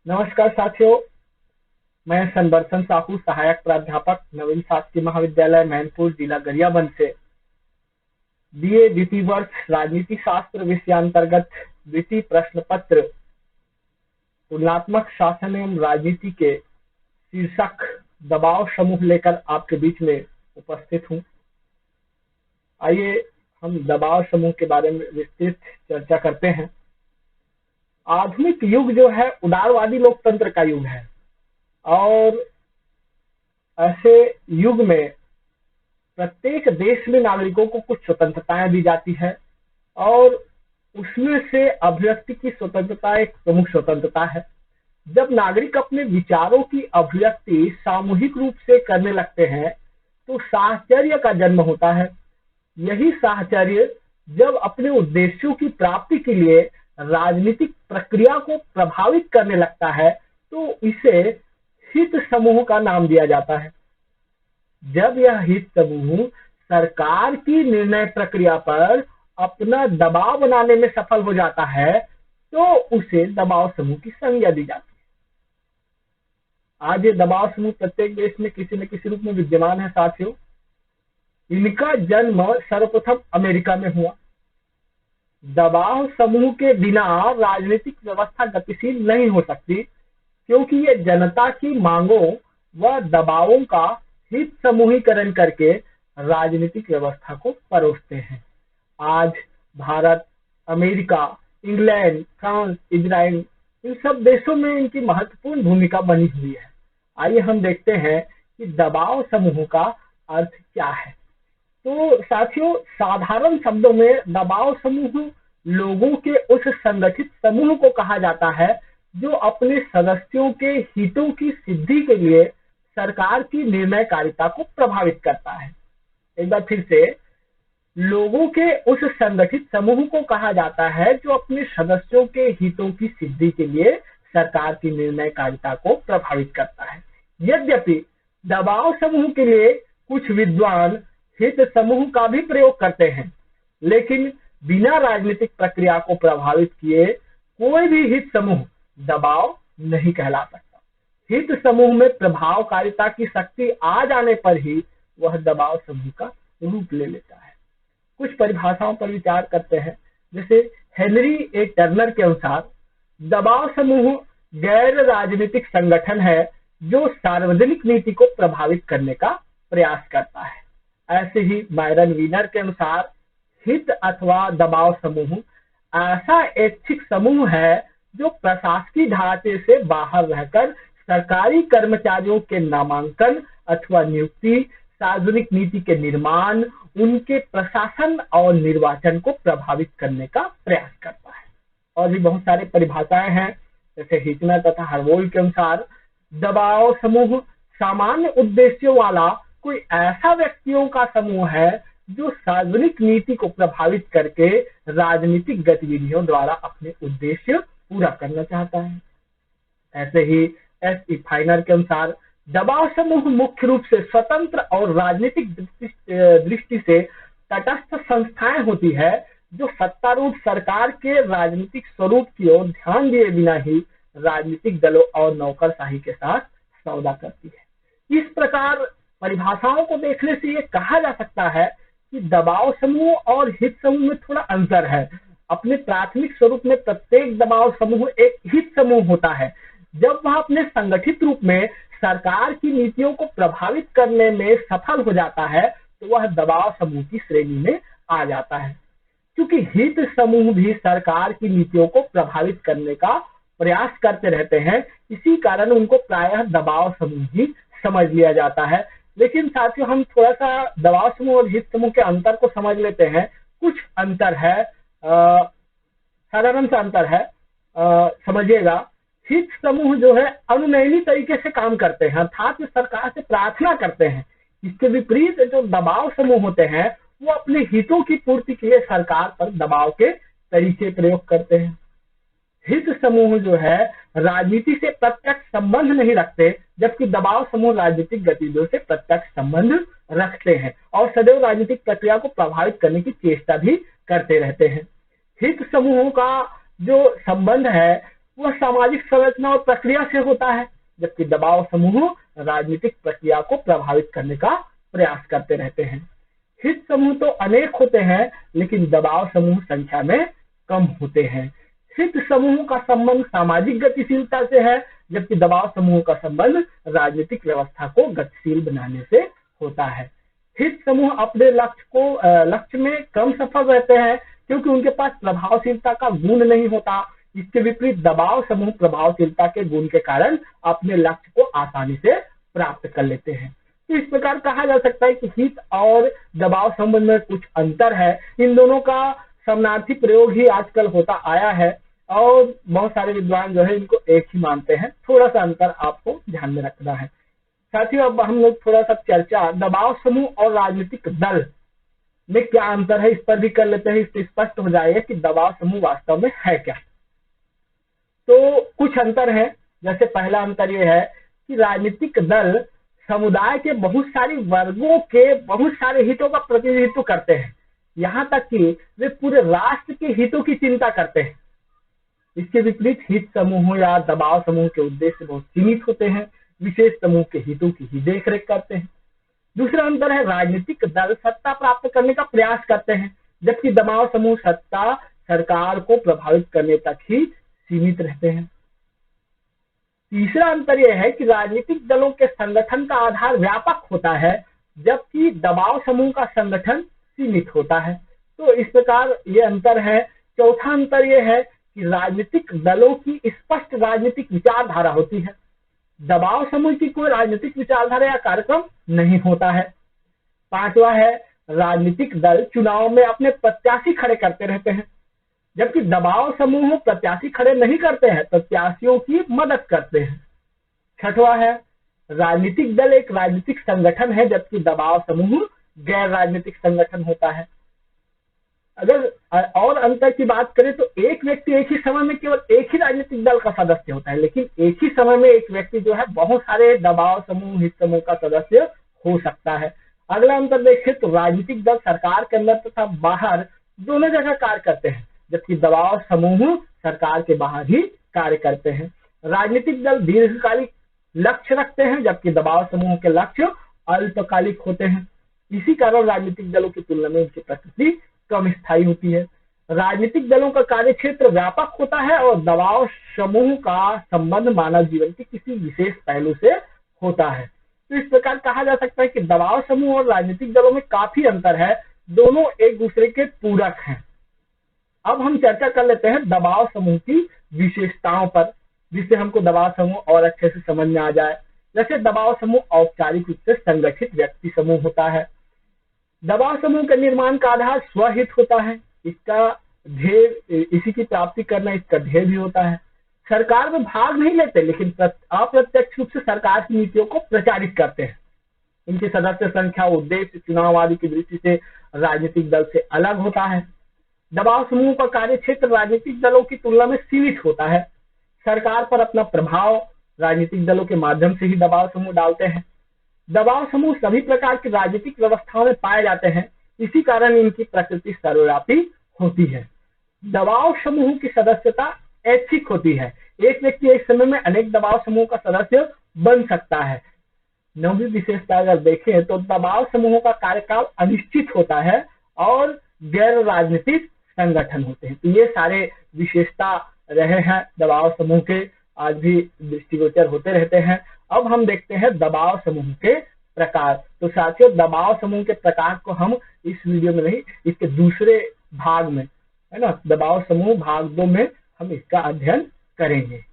नमस्कार साथियों, मैं संदर्शन साहू, सहायक प्राध्यापक, नवीन शासकीय महाविद्यालय मैनपुर, जिला गरियाबंद से बीए द्वितीय वर्ष राजनीति शास्त्र विषयांतर्गत द्वितीय प्रश्न पत्र तुलनात्मक शासन एवं राजनीति के शीर्षक दबाव समूह लेकर आपके बीच में उपस्थित हूँ। आइए हम दबाव समूह के बारे में विस्तृत चर्चा करते हैं। आधुनिक युग जो है उदारवादी लोकतंत्र का युग है और ऐसे युग में प्रत्येक देश में नागरिकों को कुछ स्वतंत्रताएं दी जाती है और उसमें से अभिव्यक्ति की स्वतंत्रता एक प्रमुख स्वतंत्रता है। जब नागरिक अपने विचारों की अभिव्यक्ति सामूहिक रूप से करने लगते हैं तो साहचर्य का जन्म होता है। यही साहचर्य जब अपने उद्देश्यों की प्राप्ति के लिए राजनीतिक प्रक्रिया को प्रभावित करने लगता है तो इसे हित समूह का नाम दिया जाता है। जब यह हित समूह सरकार की निर्णय प्रक्रिया पर अपना दबाव बनाने में सफल हो जाता है तो उसे दबाव समूह की संज्ञा दी जाती है। आज ये दबाव समूह प्रत्येक देश में किसी न किसी रूप में विद्यमान है। साथियों, इनका जन्म सर्वप्रथम अमेरिका में हुआ। दबाव समूह के बिना राजनीतिक व्यवस्था गतिशील नहीं हो सकती, क्योंकि ये जनता की मांगों व दबावों का हित समूहीकरण करके राजनीतिक व्यवस्था को परोसते हैं। आज Bharat, America, England, France, Israel, इन सब देशों में इनकी महत्वपूर्ण भूमिका बनी हुई है। आइए हम देखते हैं कि दबाव समूह का अर्थ क्या है। तो साथियों, साधारण शब्दों में दबाव समूह लोगों के उस संगठित समूह को कहा जाता है जो अपने सदस्यों के हितों की सिद्धि के लिए सरकार की निर्णयकारिता को प्रभावित करता है। एक बार फिर से, लोगों के उस संगठित समूह को कहा जाता है जो अपने सदस्यों के हितों की सिद्धि के लिए सरकार की निर्णयकारिता को प्रभावित करता है। यद्यपि दबाव समूह के लिए कुछ विद्वान हित समूह का भी प्रयोग करते हैं, लेकिन बिना राजनीतिक प्रक्रिया को प्रभावित किए कोई भी हित समूह दबाव नहीं कहला सकता। हित समूह में प्रभावकारिता की शक्ति आ जाने पर ही वह दबाव समूह का रूप ले लेता है। कुछ परिभाषाओं पर विचार करते हैं। जैसे हेनरी ए टर्नर के अनुसार दबाव समूह गैर राजनीतिक संगठन है जो सार्वजनिक नीति को प्रभावित करने का प्रयास करता है। ऐसे ही मायरन वीनर के अनुसार हित अथवा दबाव समूह ऐसा ऐच्छिक समूह है जो प्रशासकीय ढांचे से बाहर रहकर सरकारी कर्मचारियों के नामांकन अथवा नियुक्ति, सार्वजनिक नीति के निर्माण, उनके प्रशासन और निर्वाचन को प्रभावित करने का प्रयास करता है। और भी बहुत सारे परिभाषाएं हैं। जैसे हिटनर तथा हरवोल के अनुसार दबाव समूह सामान्य उद्देश्यों वाला कोई ऐसा व्यक्तियों का समूह है जो सार्वजनिक नीति को प्रभावित करके राजनीतिक गतिविधियों द्वारा अपने उद्देश्य पूरा करना चाहता है। ऐसे ही एस ई फाइनर के अनुसार दबाव समूह मुख्य रूप से स्वतंत्र और राजनीतिक दृष्टि से तटस्थ संस्थाएं होती है जो सत्तारूढ़ सरकार के राजनीतिक स्वरूप की ओर ध्यान दिए बिना ही राजनीतिक दलों और नौकरशाही के साथ सौदा करती है। इस प्रकार परिभाषाओं को देखने से ये कहा जा सकता है कि दबाव समूह और हित समूह में थोड़ा अंतर है। अपने प्राथमिक स्वरूप में प्रत्येक दबाव समूह एक हित समूह होता है। जब वह अपने संगठित रूप में सरकार की नीतियों को प्रभावित करने में सफल हो जाता है तो वह दबाव समूह की श्रेणी में आ जाता है। क्योंकि हित समूह भी सरकार की नीतियों को प्रभावित करने का प्रयास करते रहते हैं, इसी कारण उनको प्रायः दबाव समूह ही समझ लिया जाता है। लेकिन साथियों, हम थोड़ा सा दबाव समूह और हित समूह के अंतर को समझ लेते हैं। कुछ अंतर है, साधारण सा अंतर है, समझिएगा। हित समूह जो है अनुनयनी तरीके से काम करते हैं, अर्थात सरकार से प्रार्थना करते हैं। इसके विपरीत जो दबाव समूह होते हैं वो अपने हितों की पूर्ति के लिए सरकार पर दबाव के तरीके प्रयोग करते हैं। हित समूह जो है राजनीति से प्रत्यक्ष संबंध नहीं रखते, जबकि दबाव समूह राजनीतिक गतिविधियों से प्रत्यक्ष संबंध रखते हैं और सदैव राजनीतिक प्रक्रिया को प्रभावित करने की चेष्टा भी करते रहते हैं। हित समूहों का जो संबंध है वह सामाजिक संरचना और प्रक्रिया से होता है, जबकि दबाव समूह राजनीतिक प्रक्रिया को प्रभावित करने का प्रयास करते रहते हैं। हित समूह तो अनेक होते हैं, लेकिन दबाव समूह संख्या में कम होते हैं। हित समूह का संबंध सामाजिक गतिशीलता से है, जबकि दबाव समूह का संबंध राजनीतिक व्यवस्था को गतिशील बनाने से होता है। हित समूह अपने लक्ष्य में कम सफल रहते हैं, क्योंकि उनके पास प्रभावशीलता का गुण नहीं होता। इसके विपरीत दबाव समूह प्रभावशीलता के गुण के कारण अपने लक्ष्य को आसानी से प्राप्त कर लेते हैं। तो इस प्रकार कहा जा सकता है कि हित और दबाव संबंध में कुछ अंतर है। इन दोनों का समानार्थी प्रयोग ही आजकल होता आया है और बहुत सारे विद्वान जो है इनको एक ही मानते हैं। थोड़ा सा अंतर आपको ध्यान में रखना है। साथियों, अब हम लोग थोड़ा सा चर्चा दबाव समूह और राजनीतिक दल में क्या अंतर है इस पर भी कर लेते हैं। इससे स्पष्ट हो जाएगा कि दबाव समूह वास्तव में है क्या। तो कुछ अंतर है। जैसे पहला अंतर यह है कि राजनीतिक दल समुदाय के बहुत सारी वर्गों के बहुत सारे हितों का प्रतिनिधित्व करते हैं, यहाँ तक कि वे पूरे राष्ट्र के हितों की चिंता करते हैं। इसके विपरीत हित समूह या दबाव समूह के उद्देश्य बहुत सीमित होते हैं, विशेष समूह के हितों की ही देखरेख करते हैं। दूसरा अंतर है राजनीतिक दल सत्ता प्राप्त करने का प्रयास करते हैं, जबकि दबाव समूह सत्ता सरकार को प्रभावित करने तक ही सीमित रहते हैं। तीसरा अंतर यह है कि राजनीतिक दलों के संगठन का आधार व्यापक होता है, जबकि दबाव समूह का संगठन सीमित होता है। तो इस प्रकार ये अंतर है। चौथा अंतर यह है कि राजनीतिक दलों की स्पष्ट राजनीतिक विचारधारा होती है, दबाव समूह की कोई राजनीतिक विचारधारा या कार्यक्रम नहीं होता है। पांचवा है राजनीतिक दल चुनाव में अपने प्रत्याशी खड़े करते रहते हैं, जबकि दबाव समूह प्रत्याशी खड़े नहीं करते हैं, प्रत्याशियों की मदद करते हैं। छठवा है राजनीतिक दल एक राजनीतिक संगठन है, जबकि दबाव समूह गैर राजनीतिक संगठन होता है। अगर और अंतर की बात करें तो एक व्यक्ति एक ही समय में केवल एक ही राजनीतिक दल का सदस्य होता है, लेकिन एक ही समय में एक व्यक्ति जो है बहुत सारे दबाव समूह हित समूह का सदस्य हो सकता है। अगला अंतर देखें तो राजनीतिक दल सरकार के अंदर तथा बाहर दोनों जगह कार्य करते हैं, जबकि दबाव समूह सरकार के बाहर ही कार्य करते हैं। राजनीतिक दल दीर्घकालिक लक्ष्य रखते हैं, जबकि दबाव समूह के लक्ष्य अल्पकालिक होते हैं। इसी कारण राजनीतिक दलों की तुलना में उनकी प्रकृति कम स्थायी होती है। राजनीतिक दलों का कार्य क्षेत्र व्यापक होता है और दबाव समूह का संबंध मानव जीवन के किसी विशेष पहलू से होता है। तो इस प्रकार कहा जा सकता है कि दबाव समूह और राजनीतिक दलों में काफी अंतर है, दोनों एक दूसरे के पूरक हैं। अब हम चर्चा कर लेते हैं दबाव समूह की विशेषताओं पर, जिससे हमको दबाव समूह और अच्छे से समझ में आ जाए। जैसे दबाव समूह औपचारिक रूप से संगठित व्यक्ति समूह होता है। दबाव समूह का निर्माण का आधार स्वहित होता है, इसका ध्येय इसी की प्राप्ति करना इसका ध्येय भी होता है। सरकार में भाग नहीं लेते, लेकिन अप्रत्यक्ष रूप से सरकार की नीतियों को प्रचारित करते हैं। इनकी सदस्य संख्या उद्देश्य चुनाव आदि की दृष्टि से राजनीतिक दल से अलग होता है। दबाव समूह का कार्य क्षेत्र राजनीतिक दलों की तुलना में सीमित होता है। सरकार पर अपना प्रभाव राजनीतिक दलों के माध्यम से ही दबाव समूह डालते हैं। दबाव समूह सभी प्रकार की राजनीतिक व्यवस्थाओं में पाए जाते हैं, इसी कारण इनकी प्रकृति सर्वव्यापी होती है। दबाव समूह की सदस्यता ऐच्छिक होती है, एक व्यक्ति एक समय में अनेक दबाव समूह का सदस्य बन सकता है। नौवीं विशेषता अगर देखें तो दबाव समूहों का कार्यकाल अनिश्चित होता है और गैर राजनीतिक संगठन होते हैं। तो ये सारे विशेषता रहे हैं दबाव समूह के, आज भी दृष्टिगोचर होते रहते हैं। अब हम देखते हैं दबाव समूह के प्रकार। तो साथियों, दबाव समूह के प्रकार को हम इस वीडियो में नहीं, इसके दूसरे भाग में, है ना, दबाव समूह भाग 2 में हम इसका अध्ययन करेंगे।